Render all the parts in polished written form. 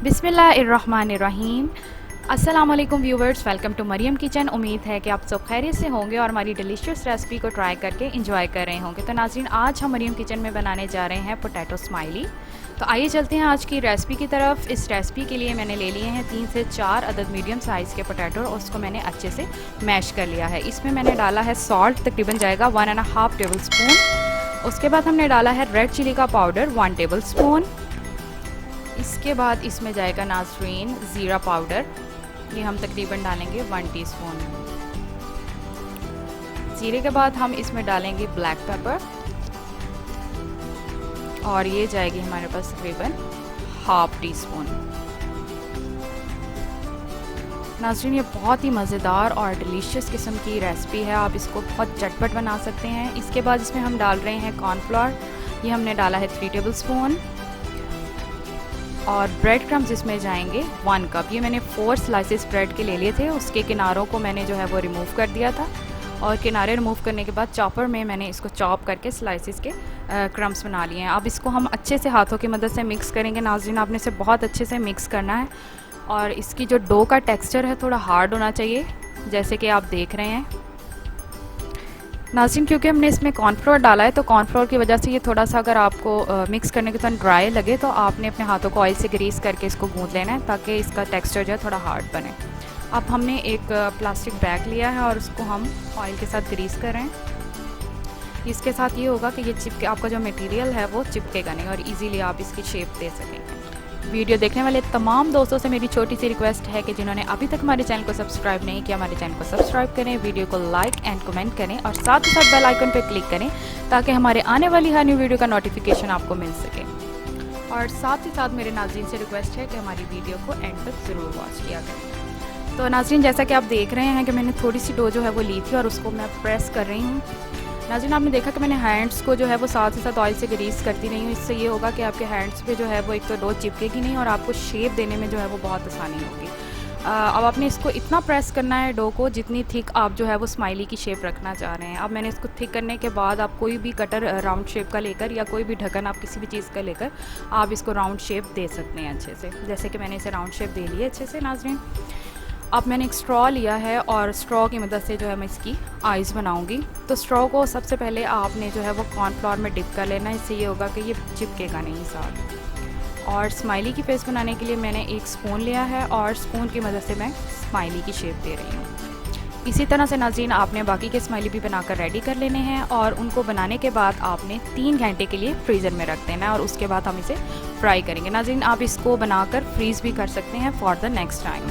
बिस्मिल्लाहिर्रहमानिर्रहीम। अस्सलाम वालेकुम viewers, welcome to Mariyam kitchen. उम्मीद है कि आप सब खैरियत से होंगे और हमारी डिलीशियस रेसिपी को ट्राई करके इंजॉय कर रहे होंगे। तो नाज़रीन, आज हम मरियम किचन में बनाने जा रहे हैं पोटैटो स्माइली। तो आइए चलते हैं आज की रेसिपी की तरफ। इस रेसिपी के लिए मैंने ले लिए हैं 3 से 4 अदद मीडियम साइज़ के पोटैटो और उसको मैंने अच्छे से मैश कर लिया है। इसमें मैंने डाला है सॉल्ट, तकरीबन जाएगा 1.5 टेबल स्पून। उसके बाद हमने डाला है रेड चिली का पाउडर 1 टेबल स्पून। इसके बाद इसमें जाएगा नाज़रीन ज़ीरा पाउडर, ये हम तकरीबन डालेंगे 1 टीस्पून। ज़ीरे के बाद हम इसमें डालेंगे ब्लैक पेपर और ये जाएगी हमारे पास तकरीबन ½ टीस्पून। नाज़रीन, ये बहुत ही मज़ेदार और डिलीशियस किस्म की रेसिपी है, आप इसको बहुत झटपट बना सकते हैं। इसके बाद इसमें हम डाल रहे हैं कॉर्नफ्लोर, ये हमने डाला है 3 टेबल स्पून। और ब्रेड क्रम्स इसमें जाएंगे 1 कप। ये मैंने 4 स्लाइसेस ब्रेड के ले लिए थे, उसके किनारों को मैंने जो है वो रिमूव कर दिया था और किनारे रिमूव करने के बाद चॉपर में मैंने इसको चॉप करके स्लाइसेस के क्रम्स बना लिए हैं। अब इसको हम अच्छे से हाथों की मदद से मिक्स करेंगे। नाज़रीन, आपने इसे बहुत अच्छे से मिक्स करना है और इसकी जो डो का टेक्सचर है थोड़ा हार्ड होना चाहिए, जैसे कि आप देख रहे हैं। नाज़रीन, क्योंकि हमने इसमें कॉर्नफ्लोर डाला है तो कॉर्नफ्लोर की वजह से ये थोड़ा सा अगर आपको मिक्स करने के दौरान ड्राई लगे तो आपने अपने हाथों को ऑयल से ग्रीस करके इसको गूंथ लेना है ताकि इसका टेक्सचर जो है थोड़ा हार्ड बने। अब हमने एक प्लास्टिक बैग लिया है और उसको हम ऑयल के साथ ग्रीस कर रहे हैं। इसके साथ ये होगा कि ये चिपके, आपका जो मटेरियल है वो चिपकेगा नहीं और इजीली आप इसकी शेप दे सकेंगे। वीडियो देखने वाले तमाम दोस्तों से मेरी छोटी सी रिक्वेस्ट है कि जिन्होंने अभी तक हमारे चैनल को सब्सक्राइब नहीं किया, हमारे चैनल को सब्सक्राइब करें, वीडियो को लाइक एंड कमेंट करें और साथ ही साथ बेल आइकन पर क्लिक करें ताकि हमारे आने वाली हर न्यू वीडियो का नोटिफिकेशन आपको मिल सके। और साथ ही साथ मेरे नाज़रीन से रिक्वेस्ट है कि हमारी वीडियो को एंड तक ज़रूर वॉच किया करें। तो नाज़रीन, जैसा कि आप देख रहे हैं कि मैंने थोड़ी सी डो जो है वो ली थी और उसको मैं प्रेस कर रही हूँ। नाज़रीन, आपने देखा कि मैंने हैंड्स को जो है वो साथ ही साथ ऑयल से ग्रीस करती रही हूँ। इससे ये होगा कि आपके हैंड्स पे जो है वो एक तो डो चिपकेगी नहीं और आपको शेप देने में जो है वो बहुत आसानी होगी। अब आपने इसको इतना प्रेस करना है डो को जितनी थिक आप जो है वो स्माइली की शेप रखना चाह रहे हैं। अब मैंने इसको थिक करने के बाद आप कोई भी कटर राउंड शेप का लेकर या कोई भी ढक्कन आप किसी भी चीज़ का लेकर आप इसको राउंड शेप दे सकते हैं अच्छे से, जैसे कि मैंने इसे राउंड शेप दे ली है अच्छे से। नाज़रीन, अब मैंने एक स्ट्रॉ लिया है और स्ट्रॉ की मदद से जो है मैं इसकी आइज़ बनाऊंगी। तो स्ट्रॉ को सबसे पहले आपने जो है वो कॉर्नफ्लोर में डिप कर लेना है, इससे ये होगा कि ये चिपकेगा नहीं साथ। और स्माइली की फेस बनाने के लिए मैंने एक स्पून लिया है और स्पून की मदद से मैं स्माइली की शेप दे रही हूँ। इसी तरह से नाज़रीन, आपने बाकी के स्माइली भी बनाकर रेडी कर लेने हैं और उनको बनाने के बाद आपने 3 घंटे के लिए फ्रीज़र में रख देना है और उसके बाद हम इसे फ्राई करेंगे। नाज़रीन, आप इसको बनाकर फ्रीज़ भी कर सकते हैं फॉर द नेक्स्ट टाइम।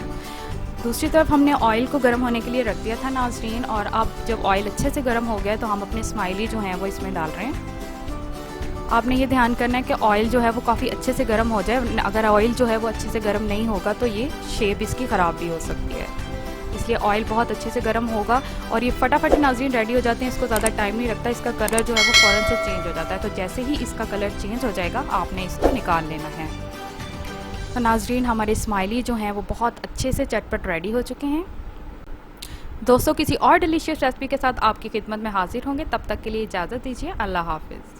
दूसरी तरफ हमने ऑयल को गर्म होने के लिए रख दिया था नाज़रीन, और अब जब ऑयल अच्छे से गर्म हो गया तो हम अपने स्माइली जो हैं वो इसमें डाल रहे हैं। आपने ये ध्यान करना है कि ऑयल जो है वो काफ़ी अच्छे से गर्म हो जाए। अगर ऑयल जो है वो अच्छे से गर्म नहीं होगा तो ये शेप इसकी ख़राब भी हो सकती है, इसलिए ऑयल बहुत अच्छे से गर्म होगा। और ये फटाफट नाज़रीन रेडी हो जाते हैं, इसको ज़्यादा टाइम नहीं लगता, इसका कलर जो है वो फ़ौरन से चेंज हो जाता है। तो जैसे ही इसका कलर चेंज हो जाएगा आपने इसको निकाल लेना है। तो नाज़रीन, हमारे स्माइली जो हैं वो बहुत अच्छे से चटपट रेडी हो चुके हैं। दोस्तों, किसी और डिलीशियस रेसिपी के साथ आपकी खिदमत में हाजिर होंगे, तब तक के लिए इजाज़त दीजिए। अल्लाह हाफ़िज़।